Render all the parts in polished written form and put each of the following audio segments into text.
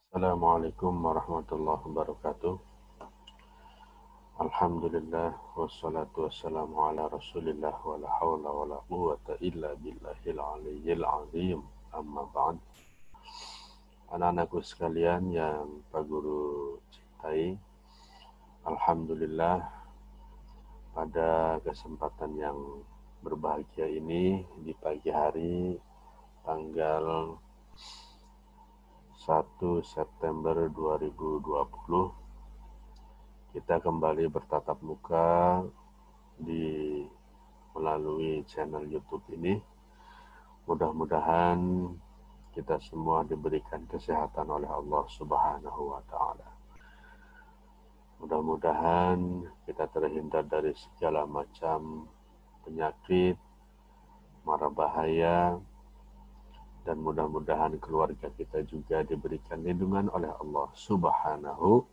Assalamualaikum warahmatullahi wabarakatuh. Alhamdulillah wassalatu wassalamu ala Rasulillah wa la haula wa la quwwata illa billahil aliyyil azim. Amma ba'd. Anak-anakku sekalian yang Pak Guru cintai, alhamdulillah pada kesempatan yang berbahagia ini di pagi hari tanggal 1 September 2020 kita kembali bertatap muka melalui channel YouTube ini. Mudah-mudahan kita semua diberikan kesehatan oleh Allah Subhanahu wa Ta'ala. Mudah-mudahan kita terhindar dari segala macam penyakit, mara bahaya, dan mudah-mudahan keluarga kita juga diberikan lindungan oleh Allah Subhanahu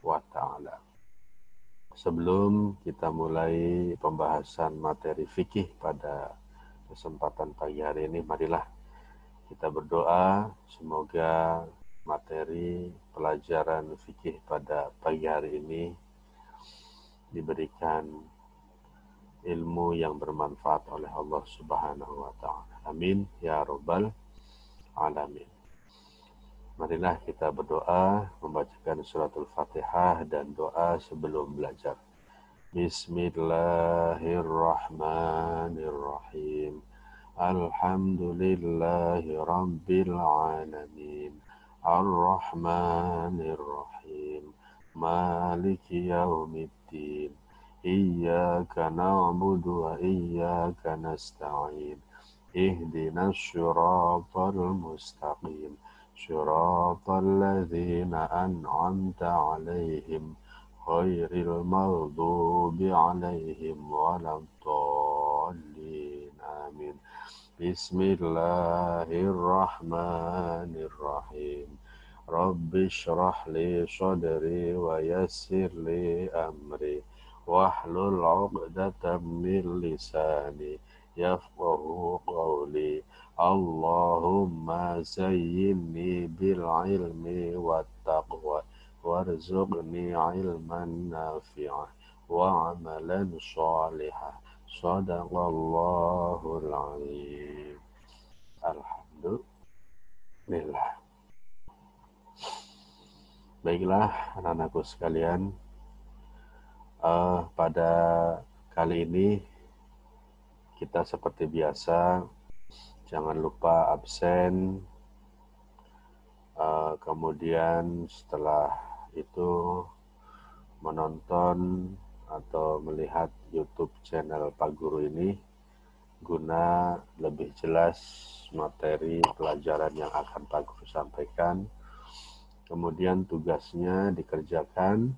wa Ta'ala. Sebelum kita mulai pembahasan materi fikih pada kesempatan pagi hari ini, marilah kita berdoa semoga materi pelajaran fikih pada pagi hari ini diberikan ilmu yang bermanfaat oleh Allah Subhanahu wa Ta'ala. Amin ya rabbal alamin. Marilah kita berdoa membacakan suratul Fatihah dan doa sebelum belajar. Bismillahirrahmanirrahim. Alhamdulillahi rabbil alamin. Ar-Rahmanir-Rahim. Maliki yaumiddin. Iyyaka na'budu wa iyyaka nasta'in. Ihdinas siratal mustaqim. Siratal ladzina an'amta 'alaihim ghairil maghdubi 'alaihim waladdallin. Amin. Bismillahirrahmanirrahim. Rabbi shrah li sadri wa yassir li amri wahlul 'uqdatam min lisani yafqahu qawli. Allahumma zayyinni bil ilmi wat taqwa warzuqni ilman nafi'ah wa amalan shalihah. Shadaqallahul azim. Alhamdulillah. Baiklah anak-anakku sekalian, pada kali ini kita seperti biasa jangan lupa absen, kemudian setelah itu menonton atau melihat YouTube channel Pak Guru ini guna lebih jelas materi pelajaran yang akan Pak Guru sampaikan. Kemudian tugasnya dikerjakan.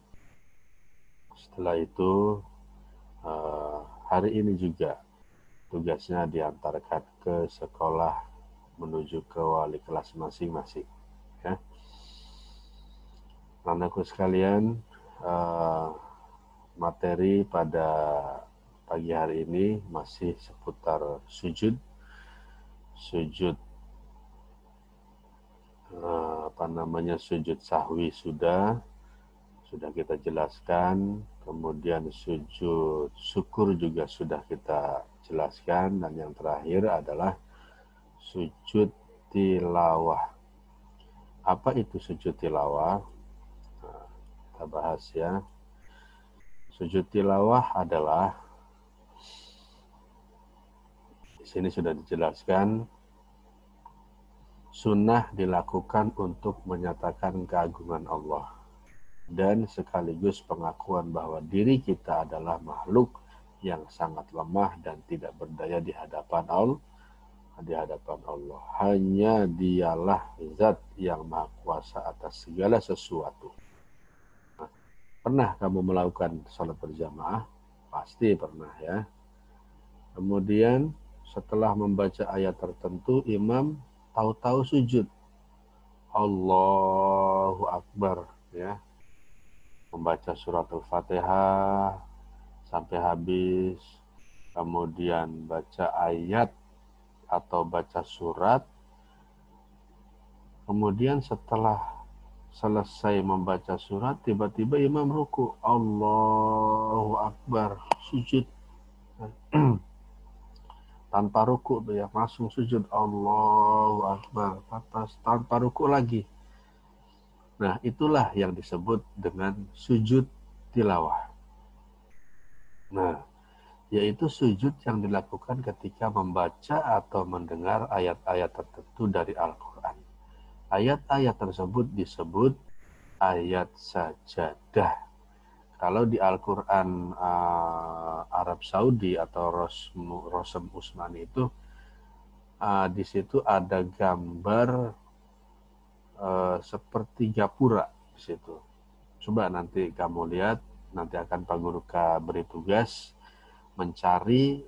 Setelah itu hari ini juga tugasnya diantarkan ke sekolah menuju ke wali kelas masing-masing. Ya. Anakku sekalian, materi pada pagi hari ini masih seputar sujud sujud sahwi sudah kita jelaskan, kemudian sujud syukur juga sudah kita jelaskan, dan yang terakhir adalah sujud tilawah. Apa itu sujud tilawah? Nah, kita bahas ya. Sujud tilawah adalah, di sini sudah dijelaskan, sunnah dilakukan untuk menyatakan keagungan Allah dan sekaligus pengakuan bahwa diri kita adalah makhluk yang sangat lemah dan tidak berdaya di hadapan Allah. Hanya Dialah zat yang maha kuasa atas segala sesuatu. Nah, pernah kamu melakukan sholat berjamaah? Pasti pernah ya. Kemudian setelah membaca ayat tertentu, imam tahu-tahu sujud. Allahu Akbar ya. Membaca surat Al-Fatihah sampai habis, kemudian baca ayat atau baca surat, kemudian setelah selesai membaca surat, tiba-tiba imam ruku, Allahu Akbar, sujud. Tanpa ruku tuh ya, langsung sujud, Allahu Akbar, tanpa ruku lagi. Nah, itulah yang disebut dengan sujud tilawah. Nah, yaitu sujud yang dilakukan ketika membaca atau mendengar ayat-ayat tertentu dari Al-Quran. Ayat-ayat tersebut disebut ayat sajadah. Kalau di Al-Quran Arab Saudi atau Rosem Usmani itu, di situ ada gambar seperti gapura di situ. Coba nanti kamu lihat, nanti akan Pak Guru beri tugas mencari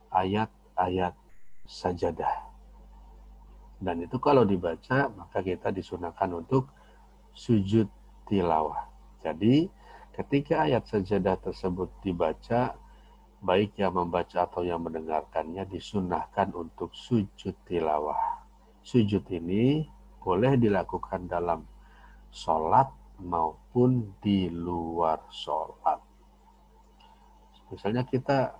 ayat-ayat sajadah. Dan itu kalau dibaca, maka kita disunahkan untuk sujud tilawah. Jadi, ketika ayat sajadah tersebut dibaca, baik yang membaca atau yang mendengarkannya disunahkan untuk sujud tilawah. Sujud ini boleh dilakukan dalam sholat maupun di luar sholat. Misalnya kita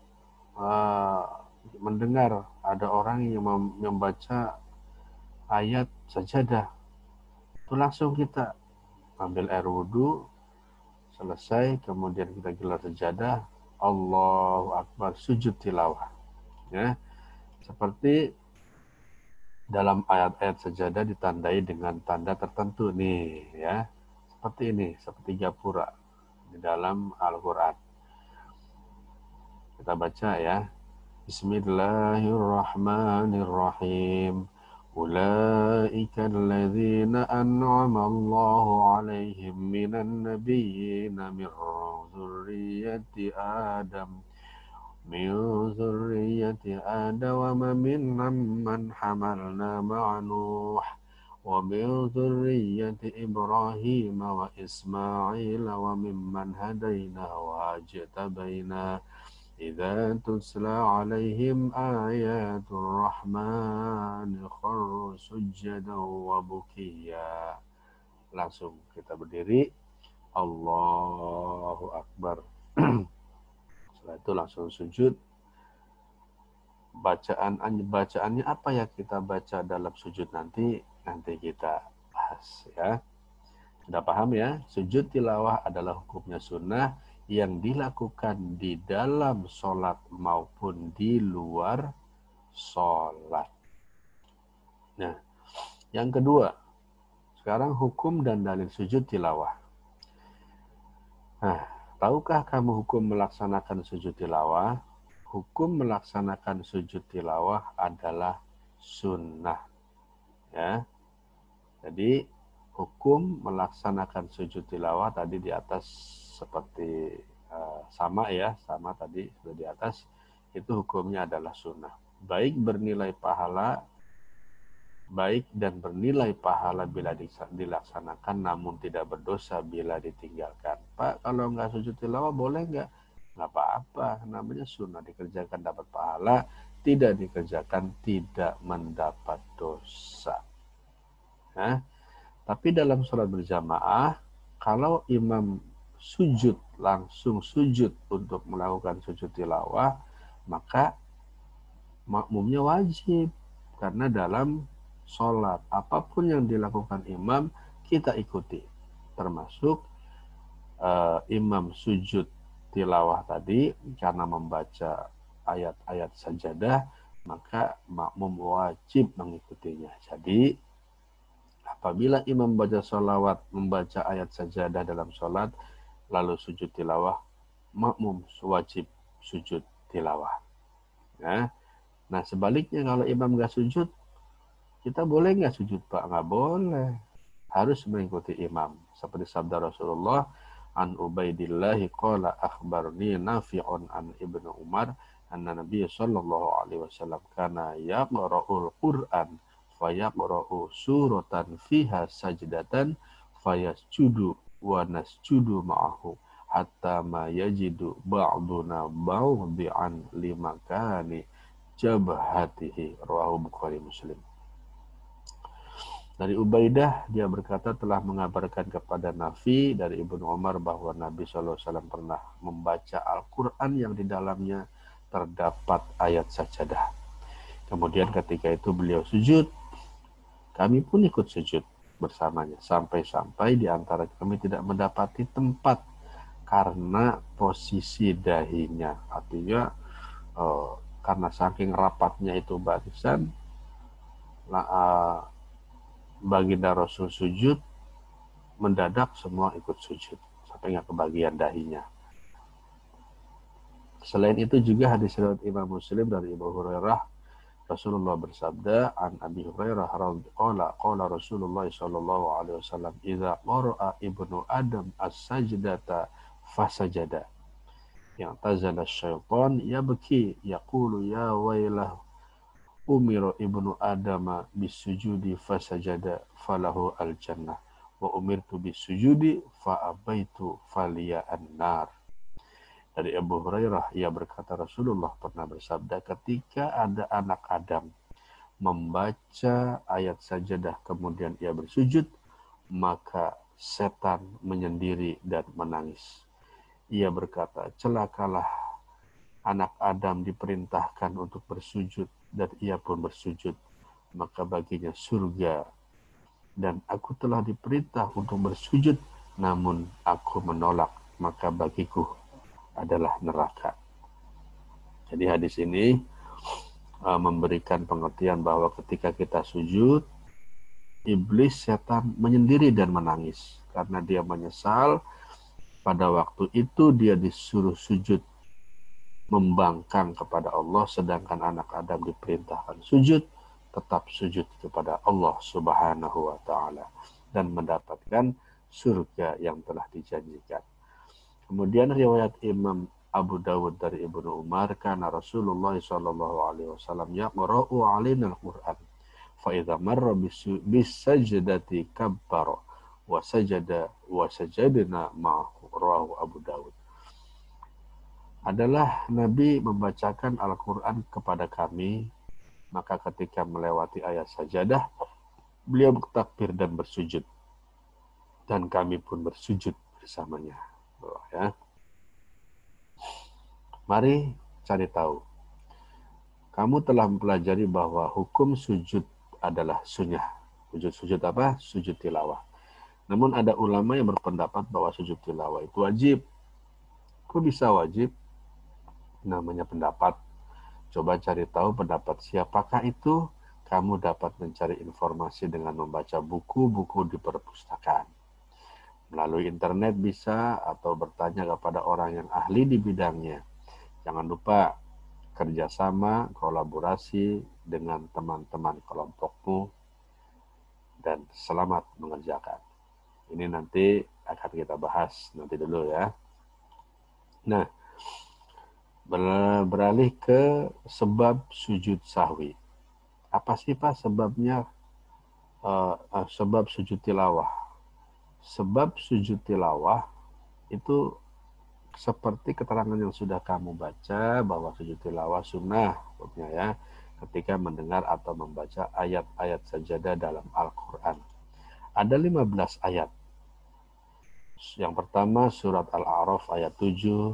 mendengar ada orang yang membaca ayat sajadah, itu langsung kita ambil air wudhu, selesai, kemudian kita gelar sajadah, Allahu Akbar, sujud tilawah. Ya, seperti dalam ayat-ayat sajadah ditandai dengan tanda tertentu nih, ya, seperti ini, seperti gapura di dalam Al-Quran. Kita baca ya. Bismillahirrahmanirrahim. Ulaika alladzina an'ama Allahu 'alaihim minan nabiyyina min dzurriyyati Adam wa mimman hamalna ma'a Nuh wa min dzurriyyati Ibrahim wa Ismail wa mimman hadaina wa ajtabaina idza tusla 'alaihim ayatul rahman kharru sujadan wa bukiya. Langsung kita berdiri, Allahu Akbar. Setelah itu langsung sujud. Bacaannya apa ya kita baca dalam sujud nanti kita bahas ya. Sudah paham ya? Sujud tilawah adalah hukumnya sunnah yang dilakukan di dalam sholat maupun di luar sholat. Nah, yang kedua, sekarang hukum dan dalil sujud tilawah. Nah, tahukah kamu hukum melaksanakan sujud tilawah? Hukum melaksanakan sujud tilawah adalah sunnah. Ya, jadi hukum melaksanakan sujud tilawah tadi di atas seperti sama tadi sudah di atas, itu hukumnya adalah sunnah. Baik dan bernilai pahala bila dilaksanakan, namun tidak berdosa bila ditinggalkan. Pak, kalau nggak sujud tilawah boleh nggak? Nggak apa-apa, namanya sunnah, dikerjakan dapat pahala, tidak dikerjakan tidak mendapat dosa. Nah, tapi dalam sholat berjamaah, kalau imam sujud, langsung sujud untuk melakukan sujud tilawah, maka makmumnya wajib. Karena dalam sholat, apapun yang dilakukan imam, kita ikuti. Termasuk imam sujud tilawah tadi, karena membaca ayat-ayat sajadah, maka makmum wajib mengikutinya. Jadi, apabila imam membaca sholawat, membaca ayat sajadah dalam sholat, lalu sujud tilawah, makmum wajib sujud tilawah. Ya. Nah, sebaliknya kalau imam nggak sujud, kita boleh nggak sujud, Pak? Nggak boleh. Harus mengikuti imam. Seperti sabda Rasulullah, an Ubaidillahi qala akhbarni Nafi'un an Ibnu Umar, anna Nabi sallallahu alaihi wasallam kana yaqra'ul Qur'an fayaqra'u suratan fiha sajdatan fayasjudu wa nasjudu ma'ahu hatta ma yajidu ba'duna bawdi'an limakani jabhatihi, rawahu Bukhari Muslim. Dari Ubaidah, dia berkata telah mengabarkan kepada Nafi dari Ibnu Umar bahwa Nabi SAW pernah membaca Al-Quran yang di dalamnya terdapat ayat sajadah. Kemudian ketika itu beliau sujud, kami pun ikut sujud bersamanya. Sampai-sampai di antara kami tidak mendapati tempat karena posisi dahinya. Artinya karena saking rapatnya itu barisan, baginda Rasul sujud, mendadak semua ikut sujud sampai nggak kebagian dahinya. Selain itu juga hadis riwayat Imam Muslim dari Abu Hurairah, Rasulullah bersabda, an Abi Hurairah qala Rasulullah sallallahu alaihi wasallam, idza qara'a ibnu Adam as-sajdata fasajada, yang tazala syaitan yabki yaqulu ya wailah umira ibnu Adam bisujudi fasajada falahu al-jannah wa umirtu bisujudi fa abaitu faliya an-nar. Dari Abu Hurairah, ia berkata Rasulullah pernah bersabda, ketika ada anak Adam membaca ayat sajadah kemudian ia bersujud, maka setan menyendiri dan menangis. Ia berkata, celakalah anak Adam diperintahkan untuk bersujud dan ia pun bersujud, maka baginya surga, dan aku telah diperintah untuk bersujud namun aku menolak, maka bagiku adalah neraka. Jadi hadis ini memberikan pengertian bahwa ketika kita sujud, iblis setan menyendiri dan menangis karena dia menyesal pada waktu itu dia disuruh sujud membangkang kepada Allah, sedangkan anak Adam diperintahkan sujud, tetap sujud kepada Allah Subhanahu wa taala dan mendapatkan surga yang telah dijanjikan. Kemudian riwayat Imam Abu Dawud dari Ibnu Umar, karena Rasulullah sallallahu alaihi wasallam yaqra'u 'alaina al-Qur'an fa idza marra bisajdati kabbara wa sajada wa sajadna ma'ahu, rawahu Abu Dawud. Adalah Nabi membacakan Al-Qur'an kepada kami, maka ketika melewati ayat sajadah beliau bertakbir dan bersujud dan kami pun bersujud bersamanya. Ya. Mari cari tahu. Kamu telah mempelajari bahwa hukum sujud adalah sunnah. Sujud apa? Sujud tilawah. Namun ada ulama yang berpendapat bahwa sujud tilawah itu wajib. Kok bisa wajib? Namanya pendapat. Coba cari tahu pendapat siapakah itu. Kamu dapat mencari informasi dengan membaca buku-buku di perpustakaan. Melalui internet bisa, atau bertanya kepada orang yang ahli di bidangnya. Jangan lupa kerjasama, kolaborasi dengan teman-teman kelompokmu, dan selamat mengerjakan. Ini nanti akan kita bahas nanti dulu ya. Nah, beralih ke sebab sujud sahwi. Apa sih Pak sebabnya? Sebab sujud tilawah. Sebab sujud tilawah itu seperti keterangan yang sudah kamu baca bahwa sujud tilawah sunnah, ya, ketika mendengar atau membaca ayat-ayat sajadah dalam Al-Quran. Ada 15 ayat. Yang pertama surat Al-A'raf ayat 7,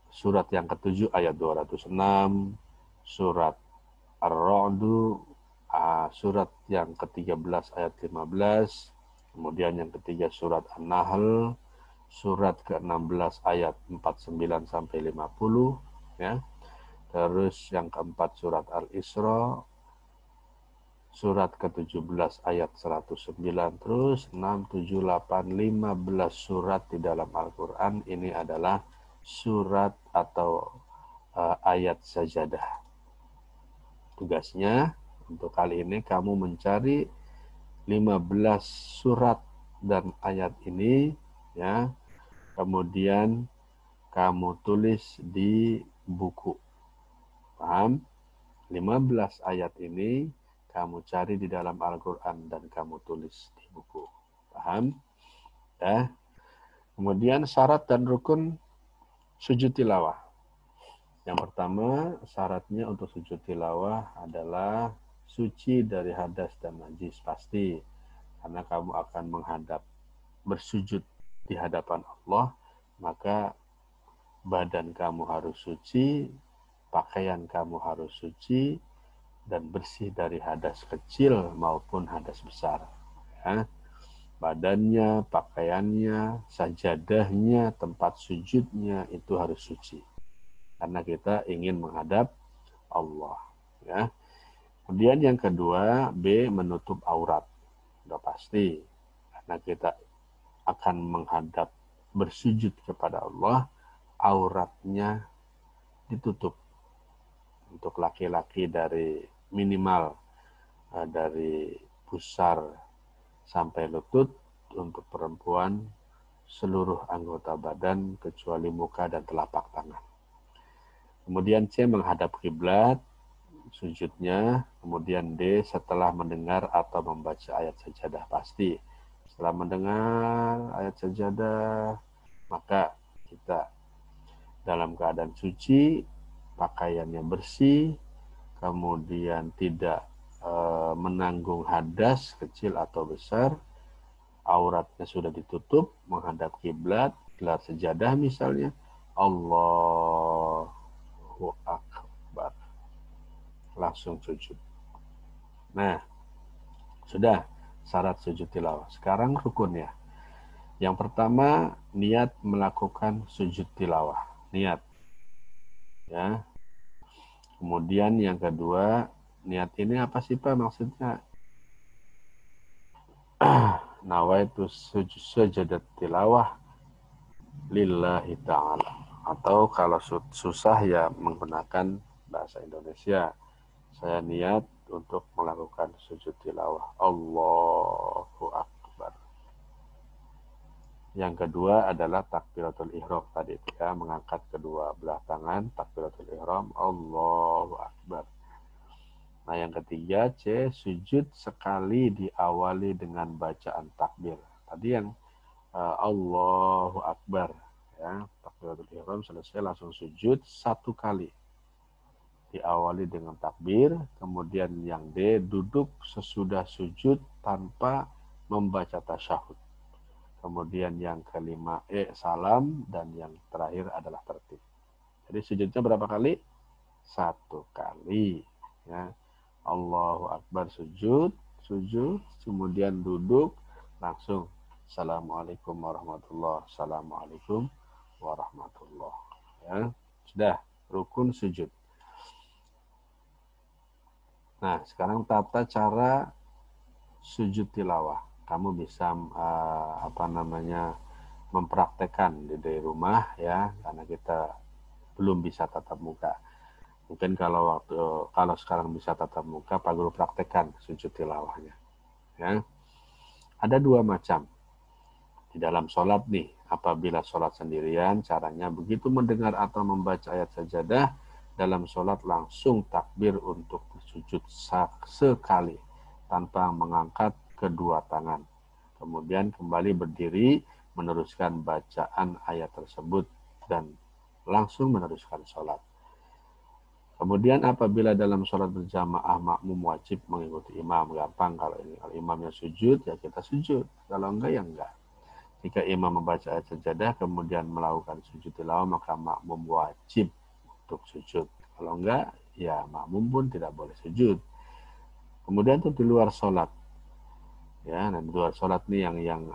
surat yang ke-7 ayat 206, surat Ar-Ra'du, surat yang ke-13 ayat 15, kemudian yang ketiga surat An-Nahl, surat ke-16 ayat 49 sampai 50 ya. Terus yang keempat surat Al-Isra, surat ke-17 ayat 109, terus 6, 7, 8, 15 surat di dalam Al-Quran ini adalah surat atau ayat sajadah. Tugasnya untuk kali ini kamu mencari 15 surat dan ayat ini ya. Kemudian kamu tulis di buku. Paham? 15 ayat ini kamu cari di dalam Al-Quran dan kamu tulis di buku. Paham? Ya. Kemudian syarat dan rukun sujud tilawah. Yang pertama, syaratnya untuk sujud tilawah adalah suci dari hadas dan najis pasti, karena kamu akan menghadap bersujud di hadapan Allah, maka badan kamu harus suci, pakaian kamu harus suci, dan bersih dari hadas kecil maupun hadas besar. Ya. Badannya, pakaiannya, sajadahnya, tempat sujudnya itu harus suci. Karena kita ingin menghadap Allah. Ya. Kemudian yang kedua, B, menutup aurat. Sudah pasti. Karena kita akan menghadap bersujud kepada Allah, auratnya ditutup. Untuk laki-laki dari minimal dari pusar sampai lutut, untuk perempuan seluruh anggota badan kecuali muka dan telapak tangan. Kemudian C, menghadap kiblat, sujudnya. Kemudian D, setelah mendengar atau membaca ayat sajadah pasti. Setelah mendengar ayat sajadah, maka kita dalam keadaan suci, pakaiannya bersih, kemudian tidak menanggung hadas kecil atau besar, auratnya sudah ditutup, menghadap kiblat, gelar sejadah misalnya, Allahu Akbar, langsung sujud. Nah, sudah syarat sujud tilawah. Sekarang rukunnya. Yang pertama, niat melakukan sujud tilawah. Niat. Ya. Kemudian yang kedua, niat ini apa sih Pak maksudnya? Nawaitu sujudat tilawah lillahi ta'ala. Atau kalau susah ya menggunakan bahasa Indonesia. Saya niat untuk melakukan sujud tilawah. Allahu Akbar. Yang kedua adalah takbiratul ihram tadi itu ya, mengangkat kedua belah tangan, takbiratul ihram, Allahu Akbar. Nah yang ketiga C, sujud sekali diawali dengan bacaan takbir. Tadi yang Allahu Akbar ya, takbiratul ihram selesai langsung sujud satu kali. Diawali dengan takbir, kemudian yang D, duduk sesudah sujud tanpa membaca tasyahud. Kemudian yang kelima E, salam, dan yang terakhir adalah tertib. Jadi sujudnya berapa kali? Satu kali. Ya. Allahu Akbar sujud, kemudian duduk, langsung Assalamualaikum warahmatullahi wabarakatuh. Assalamualaikum warahmatullahi wabarakatuh. Ya. Sudah, rukun sujud. Nah, sekarang tata cara sujud tilawah. Kamu bisa mempraktekkan di rumah ya, karena kita belum bisa tatap muka. Mungkin kalau sekarang bisa tatap muka, Pak Guru praktekkan sujud tilawahnya. Ya. Ada dua macam di dalam sholat nih. Apabila sholat sendirian, caranya begitu mendengar atau membaca ayat sajadah, dalam sholat langsung takbir untuk sujud sekali tanpa mengangkat kedua tangan. Kemudian kembali berdiri, meneruskan bacaan ayat tersebut dan langsung meneruskan sholat. Kemudian apabila dalam sholat berjamaah makmum wajib mengikuti imam. Gampang, kalau imamnya sujud ya kita sujud, kalau enggak ya enggak. Jika imam membaca ayat sajadah kemudian melakukan sujud tilawah, maka makmum wajib untuk sujud. Kalau enggak ya makmum pun tidak boleh sujud. Kemudian itu di luar sholat. Ya, dan di luar sholat nih yang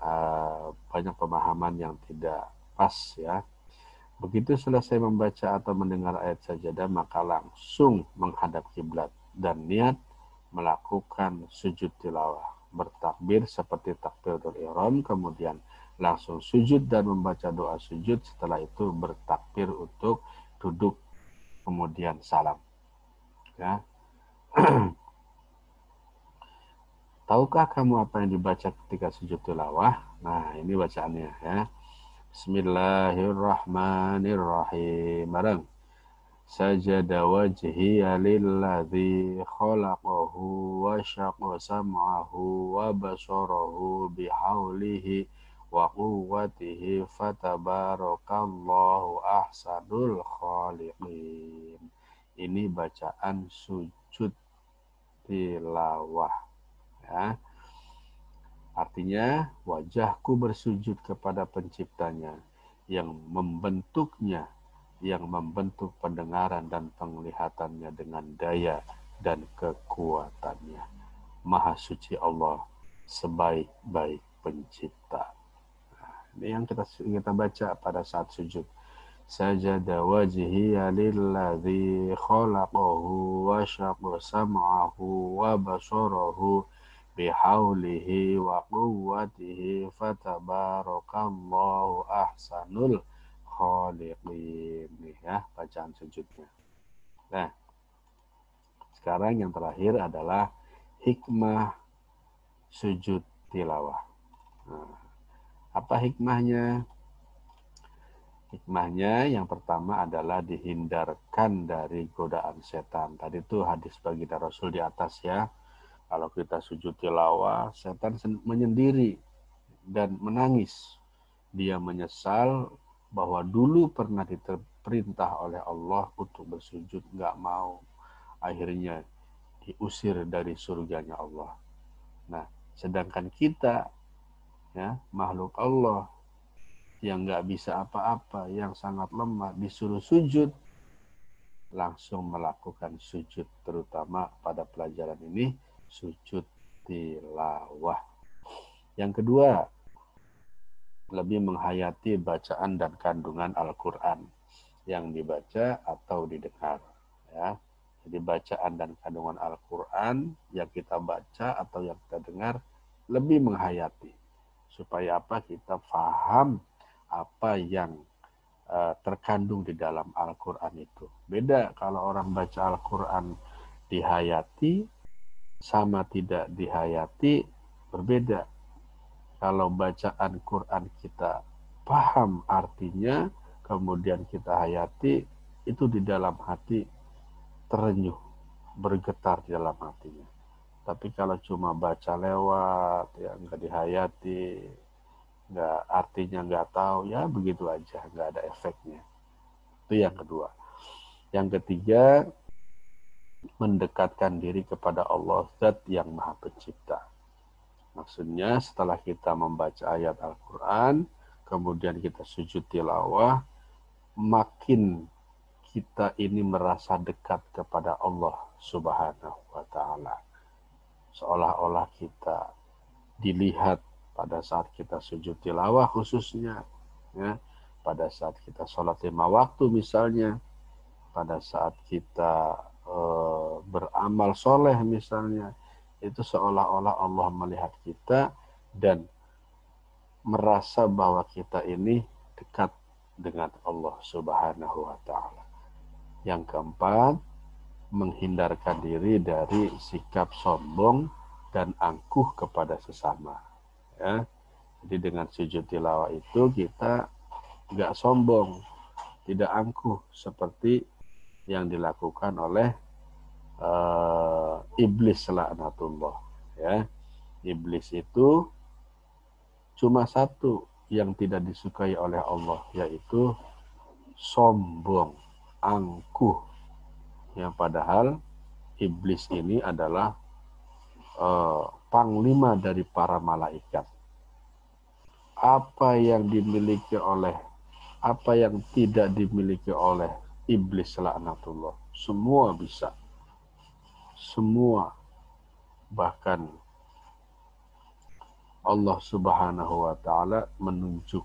banyak pemahaman yang tidak pas ya. Begitu selesai membaca atau mendengar ayat sajadah, maka langsung menghadap kiblat dan niat melakukan sujud tilawah. Bertakbir seperti takbiratul ihram, kemudian langsung sujud dan membaca doa sujud. Setelah itu bertakbir untuk duduk, kemudian salam. Ya. Tahukah kamu apa yang dibaca ketika sujud tilawah? Nah, ini bacaannya ya. Bismillahirrahmanirrahim. Bareng. Sajada wajhiya lilladzi khalaqahu wa syaqqa sam'ahu wa basarahu bihaulihi wa quwwatihi fatabarakallahu ahsanul khaliqin. Ini bacaan sujud tilawah. Ya. Artinya wajahku bersujud kepada penciptanya yang membentuknya, yang membentuk pendengaran dan penglihatannya dengan daya dan kekuatannya. Maha suci Allah, sebaik-baik pencipta. Ini yang kita baca pada saat sujud. Sajada wajhiya lilladzi khalaqahu wa syaqqa sam'ahu wa basarahu bihaulihi wa quwwatihi fatabarakallahu ahsanul khaliqin. Ya, bacaan sujudnya. Nah, sekarang yang terakhir adalah hikmah sujud tilawah. Nah, apa hikmahnya? Hikmahnya yang pertama adalah dihindarkan dari godaan setan. Tadi itu hadis baginda Rasul di atas ya. Kalau kita sujud tilawah, setan menyendiri dan menangis. Dia menyesal bahwa dulu pernah diperintah oleh Allah untuk bersujud, nggak mau. Akhirnya diusir dari surganya Allah. Nah, sedangkan kita, ya, makhluk Allah, yang nggak bisa apa-apa, yang sangat lemah, disuruh sujud, langsung melakukan sujud, terutama pada pelajaran ini, sujud tilawah. Yang kedua, lebih menghayati bacaan dan kandungan Al-Quran yang dibaca atau didengar. Ya. Jadi bacaan dan kandungan Al-Quran yang kita baca atau yang kita dengar lebih menghayati. Supaya apa? Kita paham apa yang terkandung di dalam Al-Quran itu. Beda kalau orang baca Al-Quran dihayati sama tidak dihayati, berbeda. Kalau bacaan Quran kita paham artinya, kemudian kita hayati, itu di dalam hati terenyuh, bergetar di dalam hatinya. Tapi kalau cuma baca lewat, ya nggak dihayati, nggak artinya nggak tahu, ya begitu aja, nggak ada efeknya. Itu yang kedua. Yang ketiga, mendekatkan diri kepada Allah Zat yang Maha Pencipta. Maksudnya setelah kita membaca ayat Al-Quran, kemudian kita sujud tilawah, makin kita ini merasa dekat kepada Allah Subhanahu wa Ta'ala. Seolah-olah kita dilihat pada saat kita sujud tilawah khususnya, ya, pada saat kita sholat 5 waktu misalnya, pada saat kita beramal soleh misalnya, itu seolah-olah Allah melihat kita dan merasa bahwa kita ini dekat dengan Allah Subhanahu wa Ta'ala. Yang keempat, menghindarkan diri dari sikap sombong dan angkuh kepada sesama. Ya. Jadi dengan sujud tilawah itu kita nggak sombong, tidak angkuh seperti yang dilakukan oleh iblis laknatullah. Ya. Iblis itu cuma satu yang tidak disukai oleh Allah, yaitu sombong, angkuh. Yang padahal iblis ini adalah panglima dari para malaikat. Apa yang dimiliki oleh, apa yang tidak dimiliki oleh iblis laknatullah, semua bisa. Semua. Bahkan Allah Subhanahu wa Ta'ala menunjuk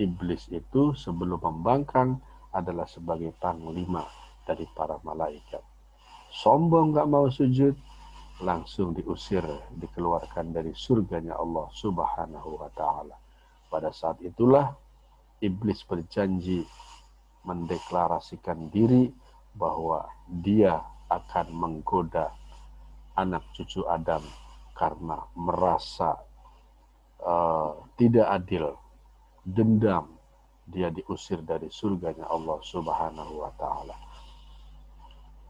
iblis itu sebelum membangkang adalah sebagai panglima dari para malaikat. Sombong gak mau sujud, langsung diusir, dikeluarkan dari surganya Allah Subhanahu wa Ta'ala. Pada saat itulah iblis berjanji mendeklarasikan diri bahwa dia akan menggoda anak cucu Adam karena merasa tidak adil, dendam, dia diusir dari surganya Allah Subhanahu wa Ta'ala.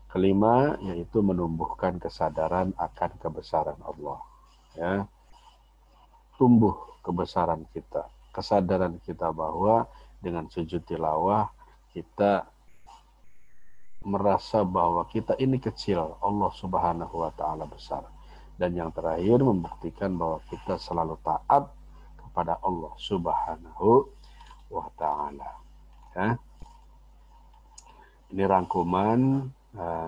Kelima, yaitu menumbuhkan kesadaran akan kebesaran Allah. Ya. Tumbuh kebesaran kita, kesadaran kita bahwa dengan sujud tilawah kita merasa bahwa kita ini kecil, Allah Subhanahu wa taala besar. Dan yang terakhir membuktikan bahwa kita selalu taat kepada Allah Subhanahu wa taala. Ya. Ini rangkuman,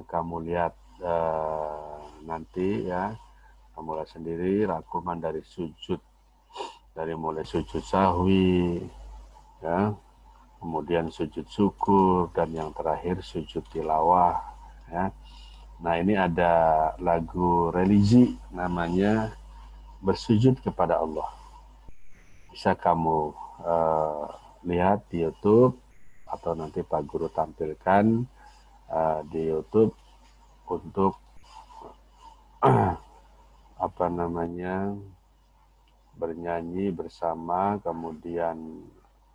kamu lihat nanti ya, kamu lihat sendiri rangkuman dari sujud, dari mulai sujud sahwi, ya, kemudian sujud syukur, dan yang terakhir sujud tilawah. Ya. Nah ini ada lagu religi namanya Bersujud Kepada Allah. Bisa kamu lihat di YouTube atau nanti Pak Guru tampilkan di YouTube untuk apa namanya bernyanyi bersama, kemudian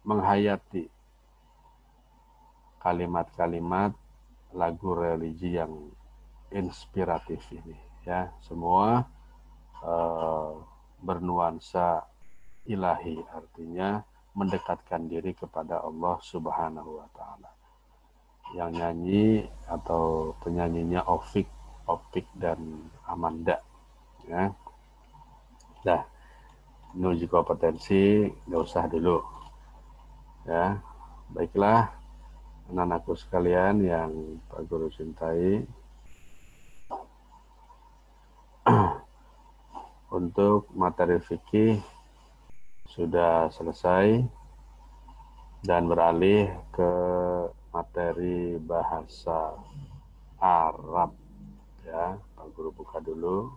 menghayati kalimat-kalimat lagu religi yang inspiratif ini, ya, semua bernuansa ilahi, artinya mendekatkan diri kepada Allah Subhanahu wa taala. Yang nyanyi atau penyanyinya Opik dan Amanda, ya. Nah, menuju kompetensi nggak usah dulu, ya. Baiklah, anak-anakku sekalian yang Pak Guru cintai, untuk materi fikih sudah selesai dan beralih ke materi bahasa Arab, ya. Pak Guru buka dulu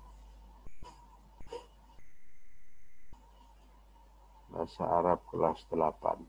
bahasa Arab kelas 8.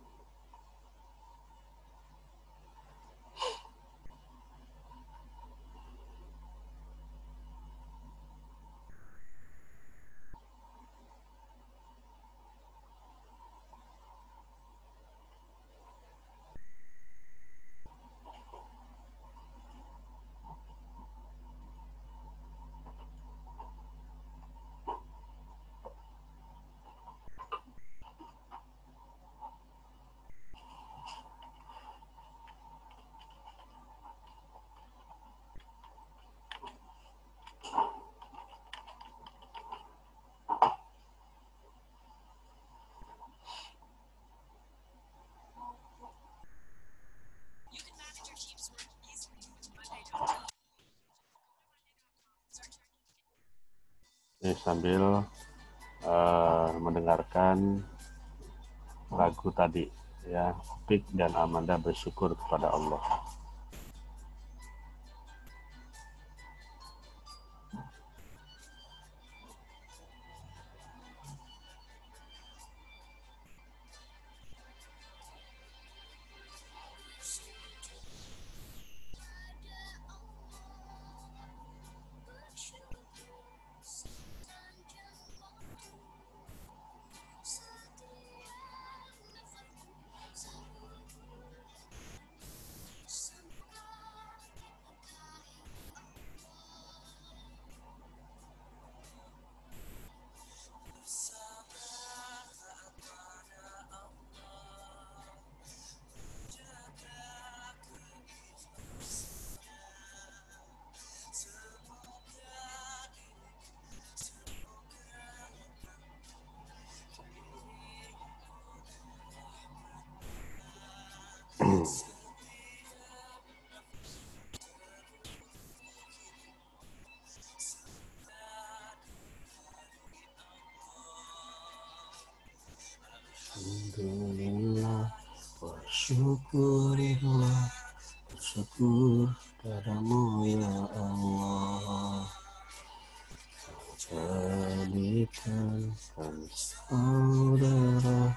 Ini sambil mendengarkan lagu tadi, ya, Opik dan Amanda bersyukur kepada Allah. Alhamdulillah, bersyukurillah, bersyukur padamu ya Allah. Jadikan kami saudara.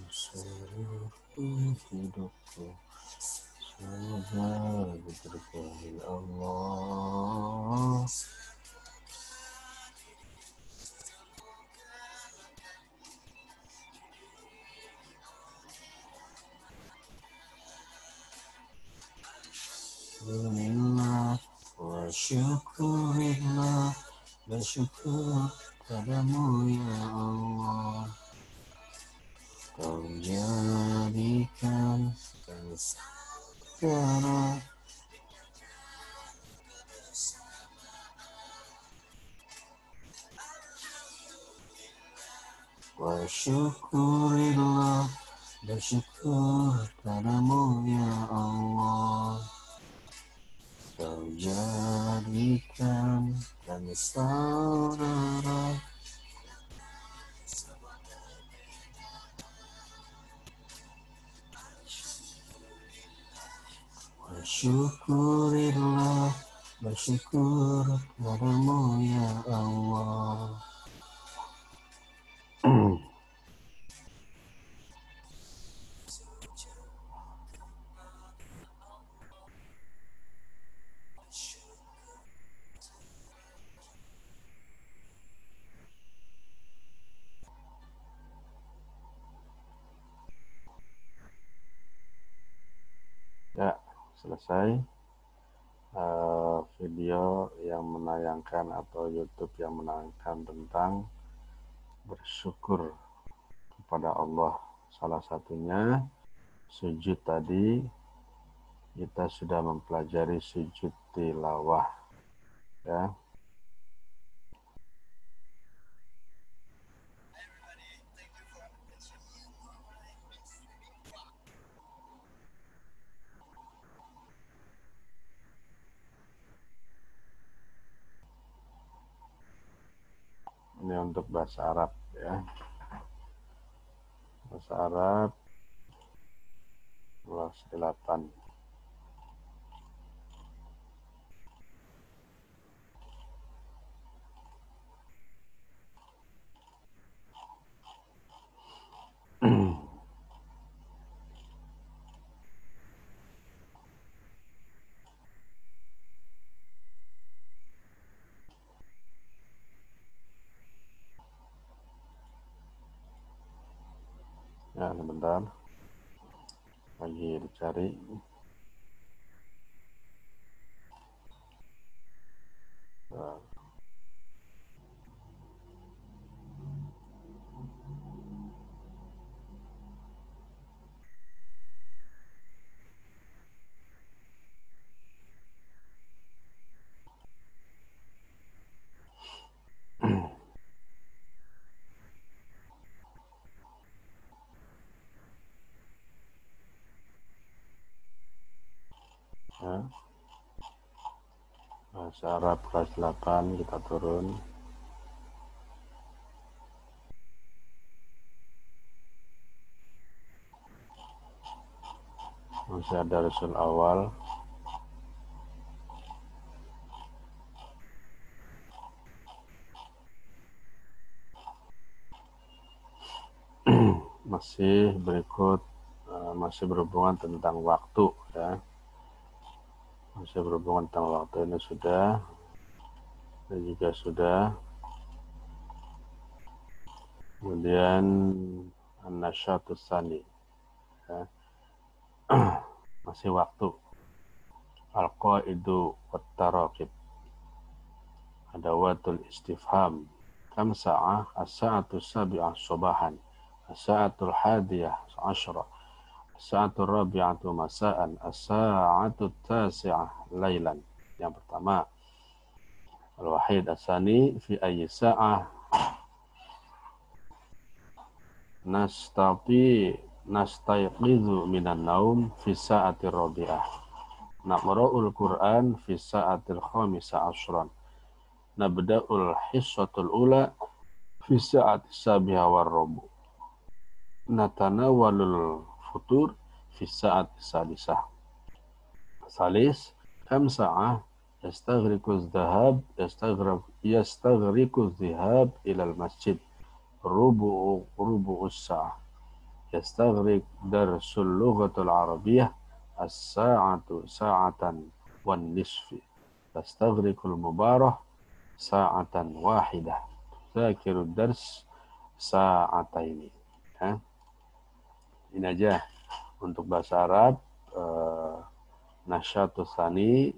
seluruh hidupku semoga berkahi Allah. Alhamdulillah wa syukurillah, bersyukur padamu ya Allah. Kau jadikan segala wa syukurillah, bersyukur padamu ya Allah. Kau jadikan kami saudara. Wa syukurillah, bersyukur padamu ya Allah. Ya, selesai video yang menayangkan atau YouTube yang menayangkan tentang bersyukur kepada Allah. Salah satunya sujud tadi, kita sudah mempelajari sujud tilawah, ya. Ini untuk bahasa Arab, ya. Bahasa Arab kelas 8. Ya, sebentar. Lagi dicari. Nah. Ya. Bahasa Arab kelas 8 kita turun. Masih ada Rasul awal. Masih berikut, masih berhubungan tentang waktu, ya. Masih berhubungan tentang waktu, ini sudah, ini juga sudah. Kemudian an-nasyatus tsani, ya. Masih waktu. Al-qaidu wat-taraqib, adawatul istifham, kam sa'ah, as-sa'atu sabi'ah subahan, as-sa'atul hadiyah asyra, as-sa'atul rabi'atu masa'an, as-sa'atu tasi'ah laylan. Yang pertama, al-wahid as-sani fi ayyi sa'ah nastayqidhu minan naum fi sa'atir rabi'ah, naqra'ul Qur'an fi sa'atil khamisah asyran, nabda'ul hissatul ula fi sa'atis sabiha war rubu, natanawalul futur fi sa'atis sadisah. Salis, kam sa'ah yastaghriquz dhahab ilal masjid, rubu'us sa'ah. yastaghriq darsul lughatul arabiyyah as-sa'atu sa'atan wan nisfi. Tastaghriqul mubarah sa'atan wahidah. Zakirud dars sa'ataini. Ya. Ini aja untuk bahasa Arab. Nasyatus Tsani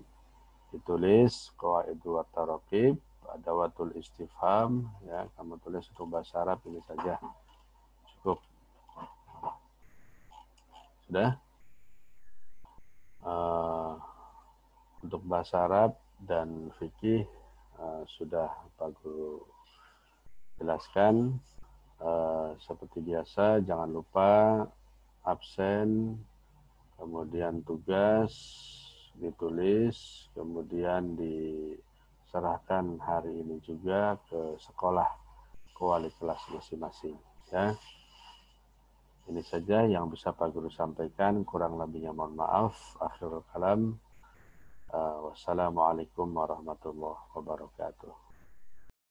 ditulis Qawaidul Taraqib, Adawatul Istifham, ya kamu tulis untuk bahasa Arab ini saja. Cukup. Sudah? Untuk bahasa Arab dan fikih sudah Pak Guru jelaskan. Seperti biasa, jangan lupa absen, kemudian tugas ditulis, kemudian diserahkan hari ini juga ke sekolah, ke wali kelas masing-masing. Ya. Ini saja yang bisa Pak Guru sampaikan, kurang lebihnya mohon maaf. Akhirul kalam. Wassalamualaikum warahmatullahi wabarakatuh.